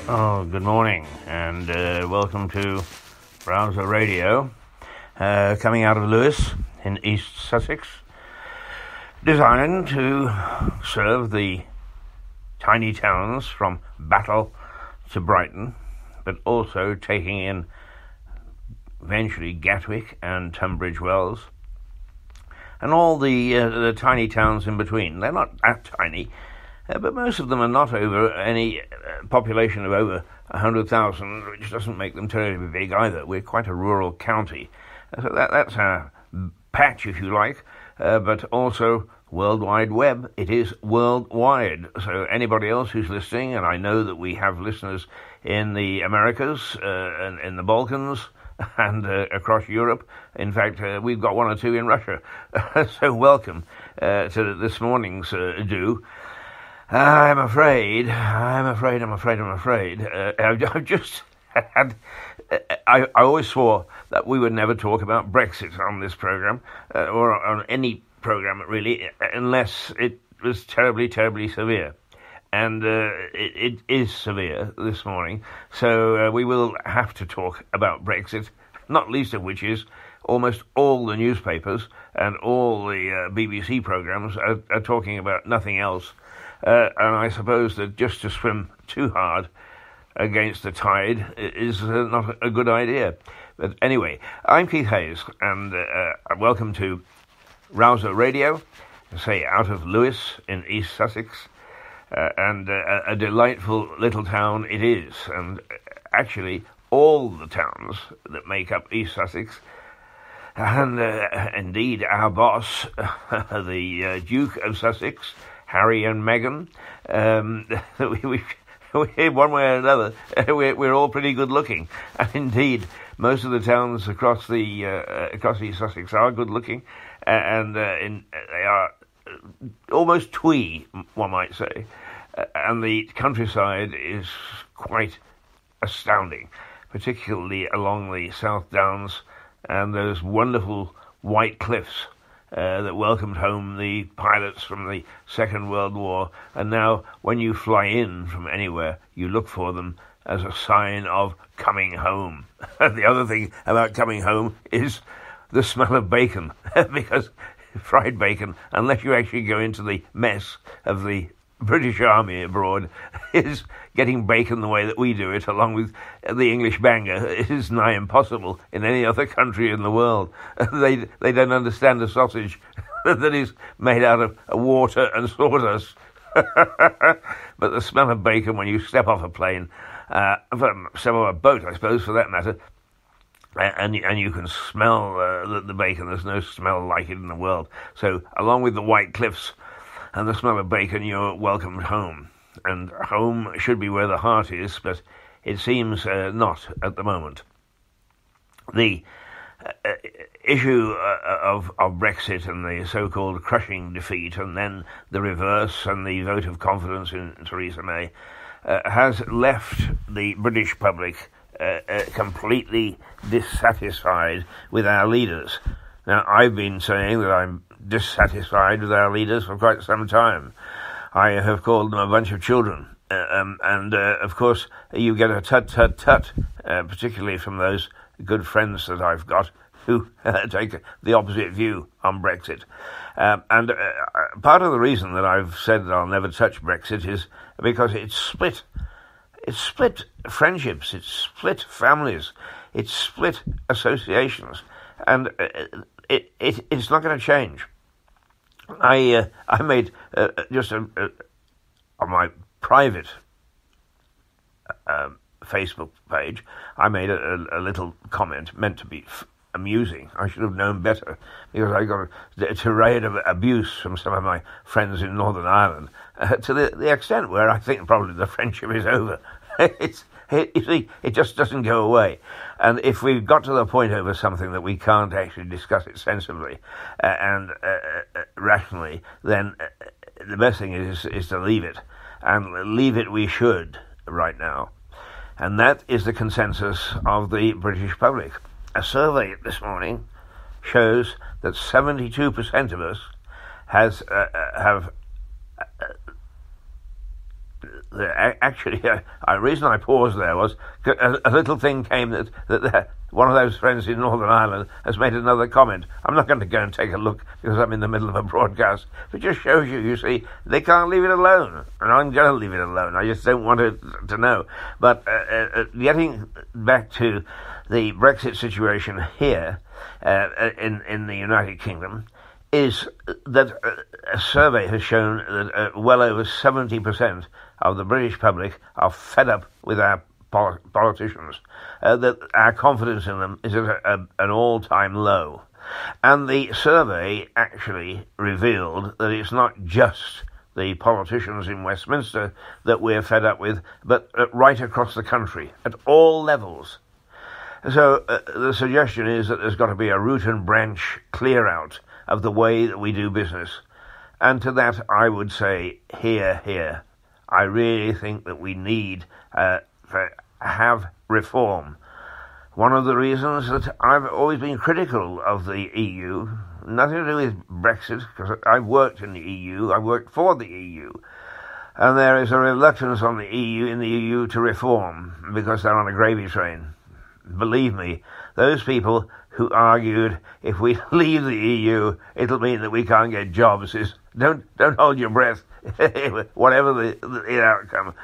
Oh, good morning, and welcome to Browser Radio, coming out of Lewes in East Sussex, designed to serve the tiny towns from Battle to Brighton, but also taking in eventually Gatwick and Tunbridge Wells, and all the tiny towns in between. They're not that tiny, but most of them are not over any population of over 100,000, which doesn't make them terribly big either. We're quite a rural county. So that's our patch, if you like, but also World Wide Web. It is worldwide. So anybody else who's listening, and I know that we have listeners in the Americas, and in the Balkans, and across Europe. In fact, we've got one or two in Russia. So welcome to this morning's do. I'm afraid. I've just had. I always swore that we would never talk about Brexit on this program, or on any program really, unless it was terribly, terribly severe. And it is severe this morning. So we will have to talk about Brexit, not least of which is almost all the newspapers and all the BBC programs are talking about nothing else. And I suppose that just to swim too hard against the tide is not a good idea. But anyway, I'm Keith Hayes, and welcome to Rouser Radio, say out of Lewes in East Sussex, and a delightful little town it is. And actually, all the towns that make up East Sussex, and indeed our boss, the Duke of Sussex, Harry and Meghan, we one way or another, we're all pretty good looking. And indeed, most of the towns across East Sussex are good looking, and they are almost twee, one might say. And the countryside is quite astounding, particularly along the South Downs and those wonderful white cliffs that welcomed home the pilots from the Second World War, and now when you fly in from anywhere, you look for them as a sign of coming home. The other thing about coming home is the smell of bacon, because fried bacon, unless you actually go into the mess of the British Army abroad, is getting bacon the way that we do it, along with the English banger, is nigh impossible in any other country in the world. They don't understand a sausage that is made out of water and sawdust. But the smell of bacon when you step off a plane, step off a boat, I suppose, for that matter, and you can smell the bacon. There's no smell like it in the world. So along with the white cliffs and the smell of bacon, you're welcomed home. And home should be where the heart is, but it seems not at the moment. The issue of Brexit and the so-called crushing defeat, and then the reverse and the vote of confidence in Theresa May, has left the British public completely dissatisfied with our leaders. Now, I've been saying that I'm dissatisfied with our leaders for quite some time. I have called them a bunch of children, and of course you get a tut-tut-tut, particularly from those good friends that I've got who take the opposite view on Brexit. And part of the reason that I've said that I'll never touch Brexit is because it's split friendships, it's split families, it's split associations, and it's not going to change. I made just on my private Facebook page, I made a little comment meant to be amusing. I should have known better, because I got a tirade of abuse from some of my friends in Northern Ireland, to the extent where I think probably the friendship is over. You see, it just doesn't go away. And if we've got to the point over something that we can't actually discuss it sensibly and rationally, then the best thing is to leave it. And leave it we should right now. And that is the consensus of the British public. A survey this morning shows that 72% of us have actually, the reason I paused there was a little thing came that one of those friends in Northern Ireland has made another comment. I'm not going to go and take a look because I'm in the middle of a broadcast. But it just shows you see, they can't leave it alone. And I'm going to leave it alone. I just don't want to know. But getting back to the Brexit situation here in the United Kingdom, is that a survey has shown that well over 70% of the British public are fed up with our politicians, that our confidence in them is at an all-time low. And the survey actually revealed that it's not just the politicians in Westminster that we're fed up with, but right across the country, at all levels. So the suggestion is that there's got to be a root and branch clear-out of the way that we do business. And to that, I would say, here. I really think that we need to have reform. One of the reasons that I've always been critical of the EU, nothing to do with Brexit, because I've worked in the EU, I worked for the EU, and there is a reluctance in the EU to reform, because they're on a gravy train. Believe me, those people who argued if we leave the EU, it'll mean that we can't get jobs, don't hold your breath, whatever the outcome,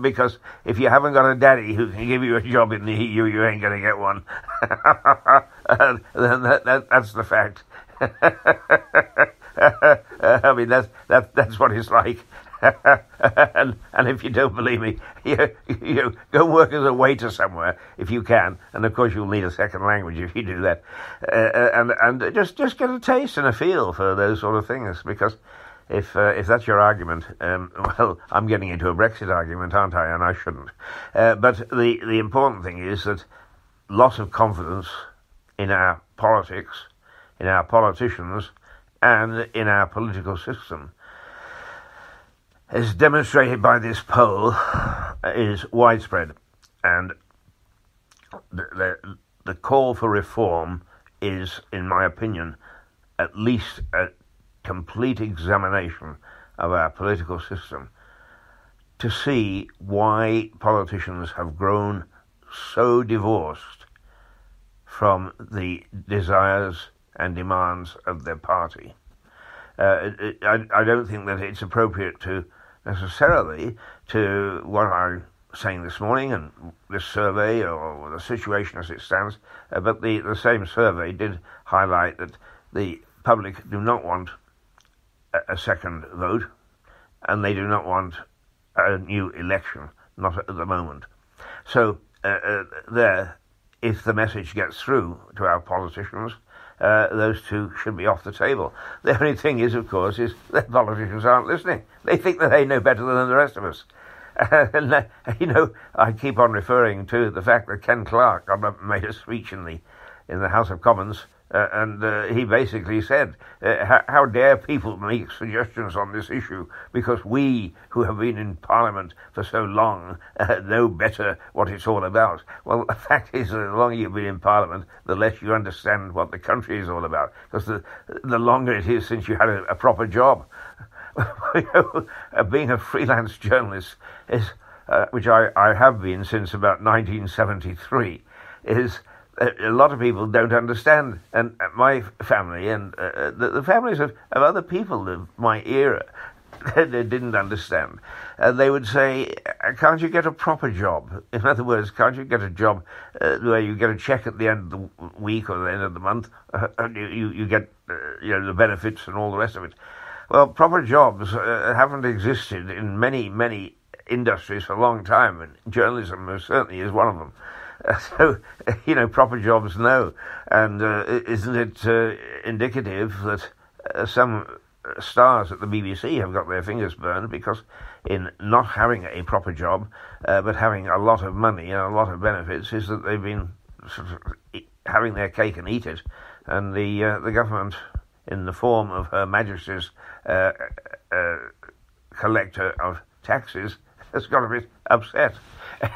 because if you haven't got a daddy who can give you a job in the EU, you ain't going to get one. Then that's the fact. I mean, that's what it's like. and if you don't believe me, you go work as a waiter somewhere if you can, and of course you'll need a second language if you do that, and just get a taste and a feel for those sort of things. Because if that's your argument, well, I'm getting into a Brexit argument, aren't I? And I shouldn't. But the important thing is that loss of confidence in our politics, in our politicians, and in our political system, as demonstrated by this poll, is widespread, and the call for reform is, in my opinion, at least a complete examination of our political system to see why politicians have grown so divorced from the desires and demands of their party. I don't think that it's appropriate to necessarily to what I'm saying this morning and this survey or the situation as it stands, but the same survey did highlight that the public do not want a second vote, and they do not want a new election, not at the moment. So if the message gets through to our politicians, those two should be off the table. The only thing is, of course, is that politicians aren't listening. They think that they know better than the rest of us. And, I keep on referring to the fact that Ken Clarke made a speech in the House of Commons, and he basically said, how dare people make suggestions on this issue, because we, who have been in Parliament for so long, know better what it's all about. Well, the fact is, the longer you've been in Parliament, the less you understand what the country is all about, because the longer it is since you had a proper job. Being a freelance journalist, which I have been since about 1973, is... a lot of people don't understand, and my family and the families of other people of my era, they didn't understand. They would say, can't you get a proper job? In other words, can't you get a job where you get a check at the end of the week or the end of the month, and you get the benefits and all the rest of it? Well, proper jobs haven't existed in many industries for a long time, and journalism certainly is one of them. So, proper jobs, no. And isn't it indicative that some stars at the BBC have got their fingers burned because in not having a proper job, but having a lot of money and a lot of benefits, is that they've been sort of having their cake and eat it. And the government, in the form of Her Majesty's collector of taxes, has got a bit upset.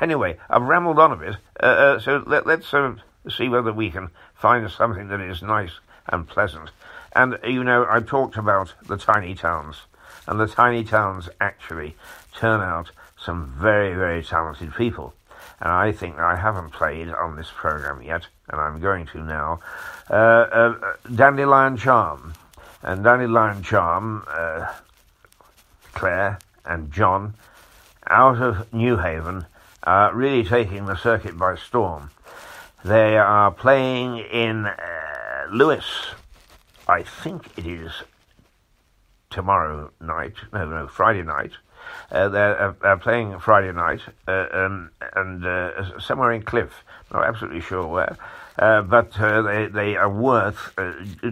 Anyway, I've rambled on a bit, so let's see whether we can find something that is nice and pleasant. And, I talked about the tiny towns, And the tiny towns actually turn out some very, very talented people. And I think I haven't played on this program yet, and I'm going to now. Dandelion Charm. And Dandelion Charm, Claire and John, out of New Haven, are really taking the circuit by storm. They are playing in Lewis. I think it is tomorrow night. No, Friday night. They're playing Friday night and somewhere in Cliff. Not absolutely sure where, but they are worth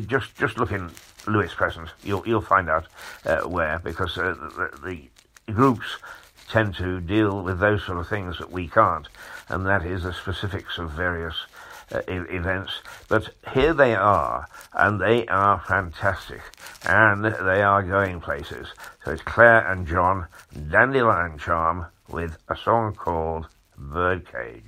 just look in Lewis Present. You'll find out where, because the groups tend to deal with those sort of things that we can't, and that is the specifics of various events. But here they are, and they are fantastic, and they are going places. So it's Claire and John, Dandelion Charm, with a song called Birdcage.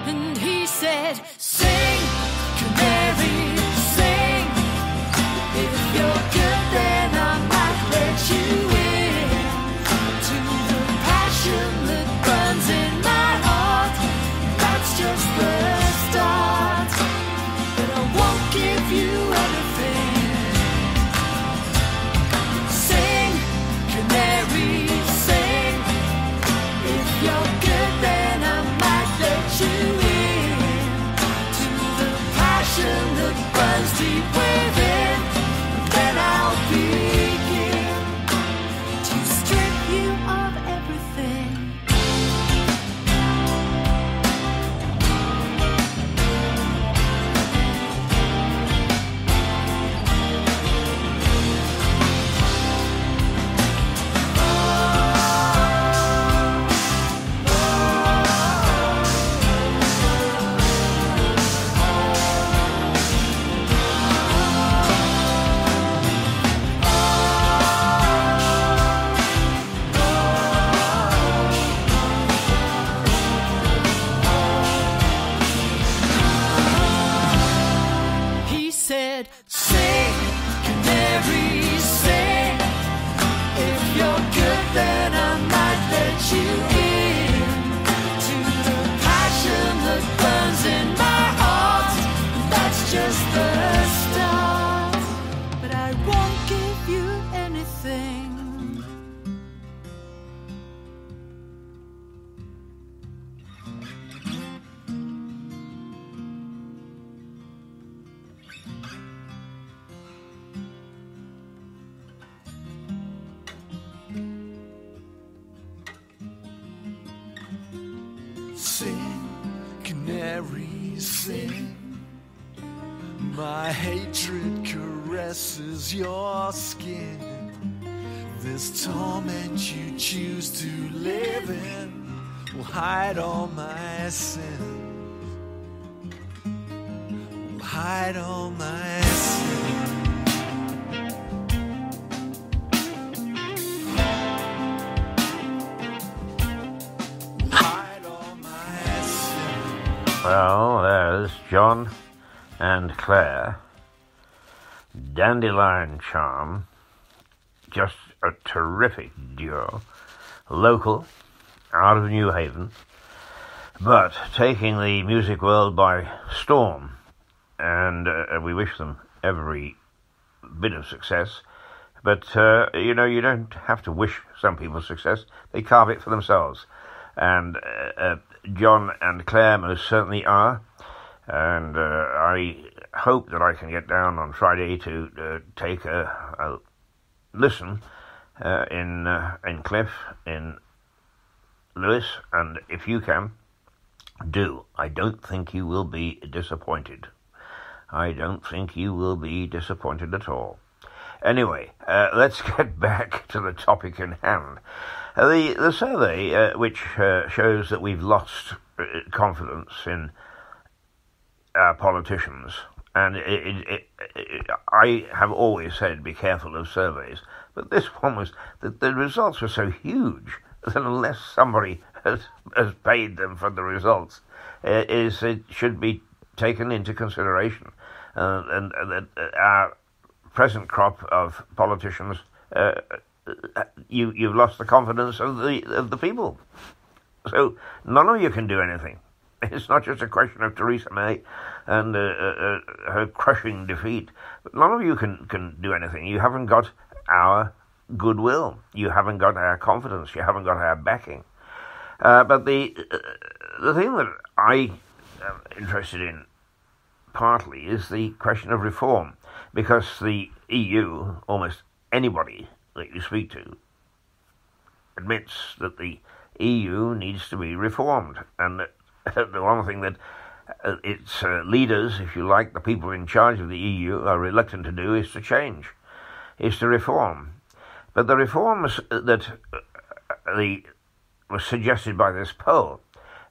And he said, sing, canary, sing. If you're good, then I might let you in to the passion that burns in my heart. That's just the start, but I won't give you anything. Sing, canary, sing. If you're good, then I might let you that burns deep within. Then I'll begin to strip you of everything. sing. My hatred caresses your skin. This torment you choose to live in will hide all my sins. Will hide all my sins. Will hide all my sins. Well, there's John and Claire. Dandelion Charm. Just a terrific duo. Local, out of New Haven, but taking the music world by storm. And we wish them every bit of success. But, you don't have to wish some people success. They carve it for themselves. And John and Claire most certainly are. And I hope that I can get down on Friday to take a listen in Cliff, in Lewis, and if you can, do. I don't think you will be disappointed. I don't think you will be disappointed at all. Anyway, let's get back to the topic in hand. The survey, which shows that we've lost confidence in our politicians, and I have always said be careful of surveys, but this one was that the results were so huge that unless somebody has paid them for the results, it should be taken into consideration, and that our present crop of politicians, you've lost the confidence of the people. So none of you can do anything. It's not just a question of Theresa May and her crushing defeat. But none of you can do anything. You haven't got our goodwill. You haven't got our confidence. You haven't got our backing. But the thing that I am interested in partly is the question of reform, because the EU, almost anybody that you speak to, admits that the EU needs to be reformed, and the one thing that its leaders, if you like, the people in charge of the EU, are reluctant to do is to change, is to reform. But the reforms that was suggested by this poll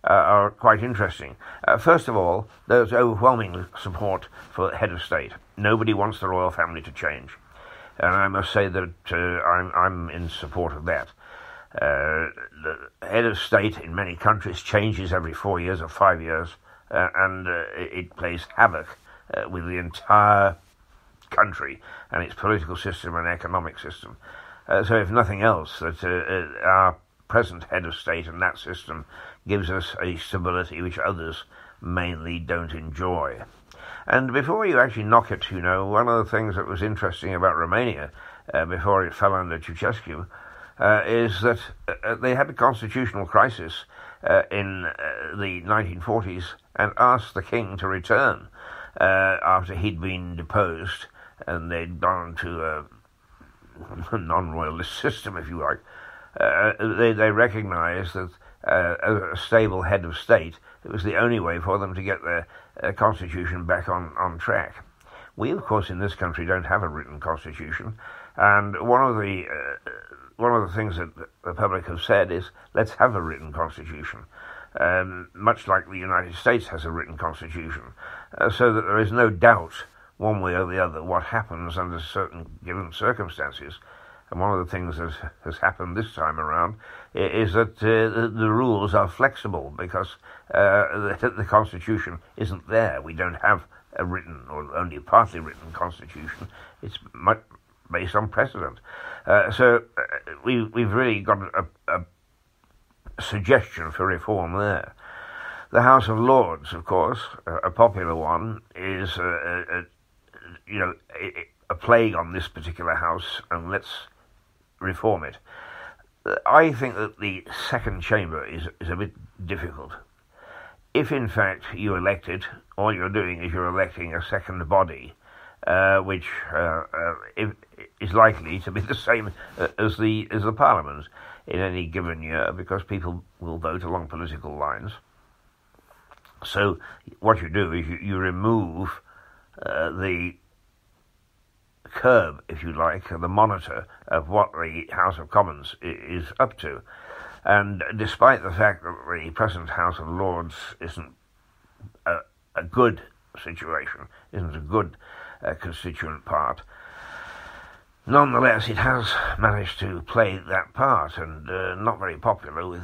are quite interesting. First of all, there's overwhelming support for the head of state. Nobody wants the royal family to change, and I must say that I'm in support of that. The head of state in many countries changes every 4 years or 5 years, and it plays havoc with the entire country and its political system and economic system. So if nothing else, that our present head of state and that system gives us a stability which others mainly don't enjoy. And before you actually knock it, one of the things that was interesting about Romania before it fell under Ceausescu is that they had a constitutional crisis in the 1940s and asked the king to return after he'd been deposed, and they'd gone to a non-royalist system, if you like. They recognised that as a stable head of state, it was the only way for them to get their constitution back on track. We, of course, in this country don't have a written constitution, and one of the things that the public have said is, let's have a written constitution, much like the United States has a written constitution, so that there is no doubt one way or the other what happens under certain given circumstances. And one of the things that has happened this time around is that the rules are flexible, because the Constitution isn't there. We don't have a written or only partly written Constitution. It's much based on precedent. So we've really got a suggestion for reform there. The House of Lords, of course, a popular one, is a plague on this particular house, and let's reform it. I think that the second chamber is a bit difficult. If in fact you elect it, all you're doing is you're electing a second body, which is likely to be the same as the Parliament in any given year, because people will vote along political lines. So what you do is you remove the curb, if you like, the monitor of what the House of Commons is up to. And despite the fact that the present House of Lords isn't a good situation, isn't a good constituent part, nonetheless, it has managed to play that part, and not very popular with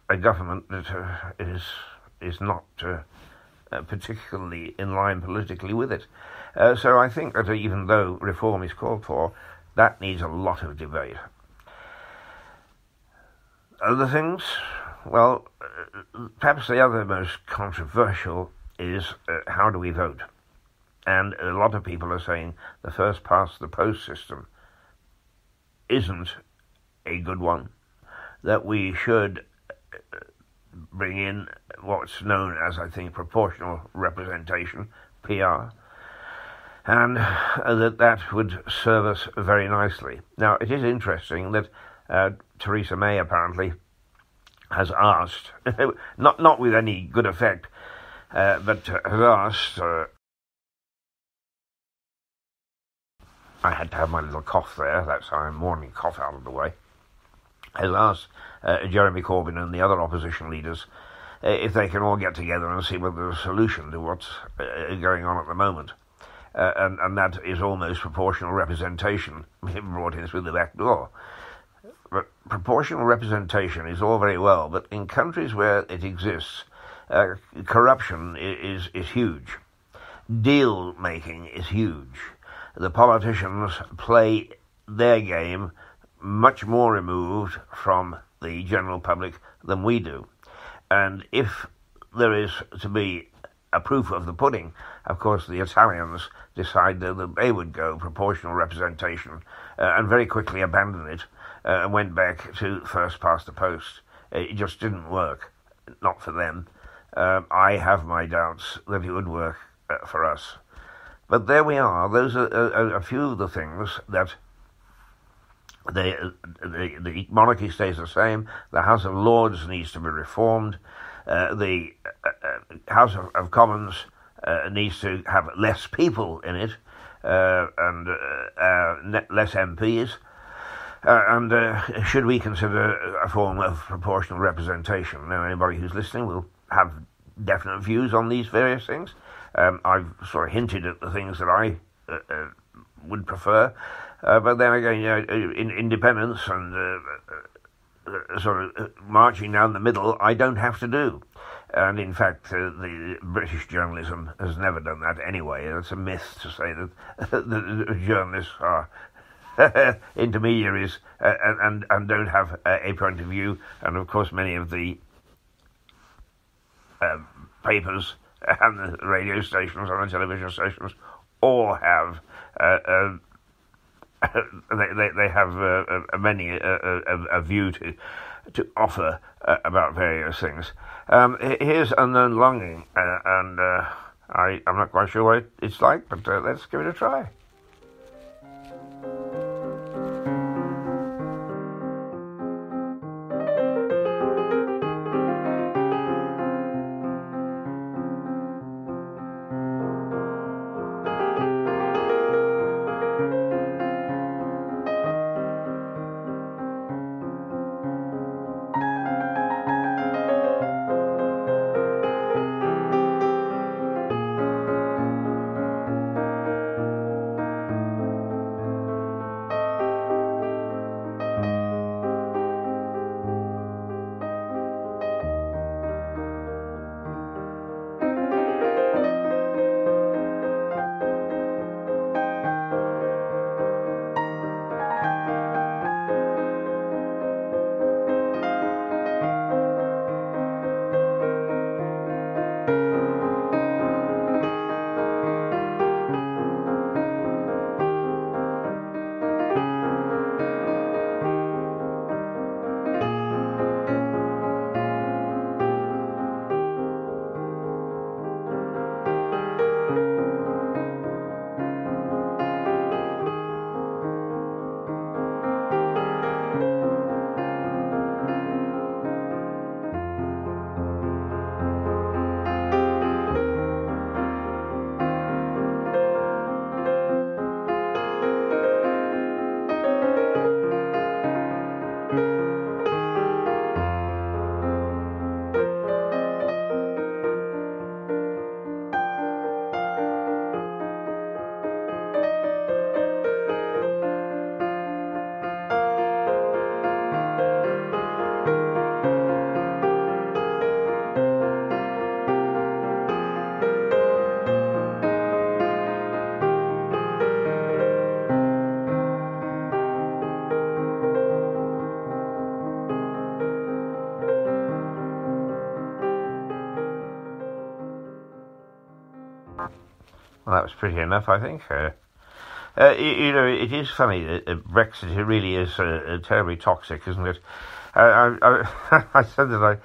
a government that is not particularly in line politically with it. So I think that even though reform is called for, that needs a lot of debate. Other things, well, perhaps the other most controversial is how do we vote? And a lot of people are saying the first past the post system isn't a good one, that we should bring in what's known as, I think, proportional representation, PR, and that would serve us very nicely. Now, it is interesting that Theresa May apparently has asked, not with any good effect, but has asked, I had to have my little cough there, that's our morning cough out of the way, has asked Jeremy Corbyn and the other opposition leaders if they can all get together and see whether there's a solution to what's going on at the moment. And that is almost proportional representation brought in through the back door. But proportional representation is all very well, but in countries where it exists, corruption is huge. Deal making is huge. The politicians play their game much more removed from the general public than we do. And if there is to be a proof of the pudding, of course the Italians decided that they would go proportional representation and very quickly abandoned it and went back to first past the post. It just didn't work, not for them. I have my doubts that it would work for us. But there we are. Those are a few of the things that the monarchy stays the same. The House of Lords needs to be reformed. The House of Commons needs to have less people in it and less MPs. And should we consider a form of proportional representation? Now, anybody who's listening will have definite views on these various things. I've sort of hinted at the things that I would prefer, but then again, in independence and sort of marching down the middle, I don't have to do. And in fact, the British journalism has never done that anyway. It's a myth to say that the journalists are intermediaries and don't have a point of view. And of course, many of the papers and the radio stations and the television stations all have they have a view to offer about various things. Here's Unknown Longing, and I'm not quite sure what it's like, but let's give it a try. Well, that was pretty enough, I think. It is funny that Brexit really is terribly toxic, isn't it? I said that I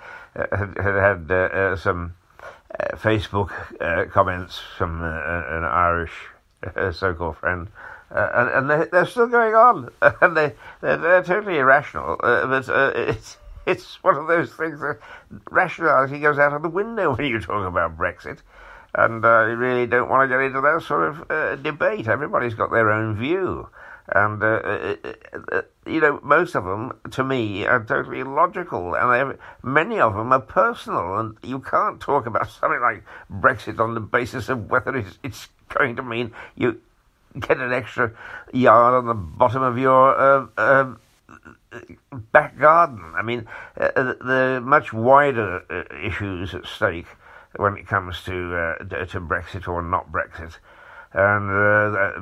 had some Facebook comments from an Irish so-called friend, and they're still going on, and they're totally irrational. But it's one of those things that rationality goes out of the window when you talk about Brexit. And I really don't want to get into that sort of debate. Everybody's got their own view. And, most of them, to me, are totally illogical. And many of them are personal. And you can't talk about something like Brexit on the basis of whether it's going to mean you get an extra yard on the bottom of your back garden. I mean, the much wider issues at stake when it comes to Brexit or not Brexit. And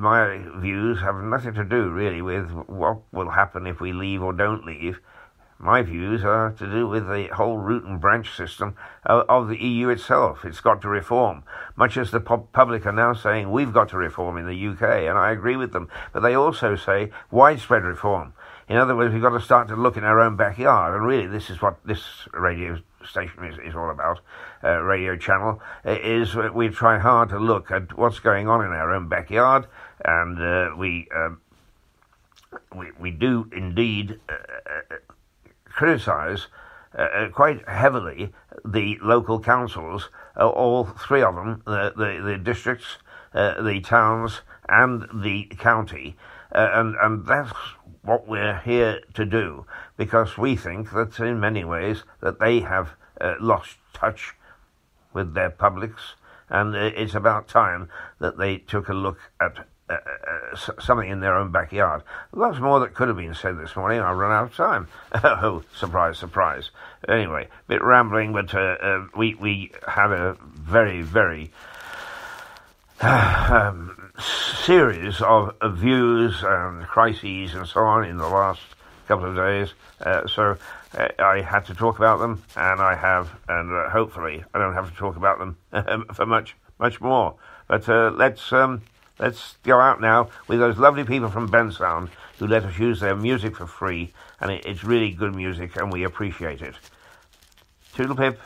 my views have nothing to do, really, with what will happen if we leave or don't leave. My views are to do with the whole root and branch system of the EU itself. It's got to reform, much as the public are now saying we've got to reform in the UK, and I agree with them. But they also say widespread reform. In other words, we've got to start to look in our own backyard, and really this is what this radio station is all about, radio channel, is we try hard to look at what's going on in our own backyard, and we do indeed criticise quite heavily the local councils, all three of them, the districts, the towns, and the county, and that's what we're here to do, because we think that in many ways that they have lost touch with their publics, and it's about time that they took a look at something in their own backyard. Lots more that could have been said this morning. I've run out of time. Oh, surprise, surprise. Anyway, a bit rambling, but we had a very, very series of views and crises and so on in the last couple of days. So I had to talk about them, and I have, and hopefully I don't have to talk about them for much more. But let's go out now with those lovely people from Bensound who let us use their music for free, and it's really good music, and we appreciate it. Toodle pip.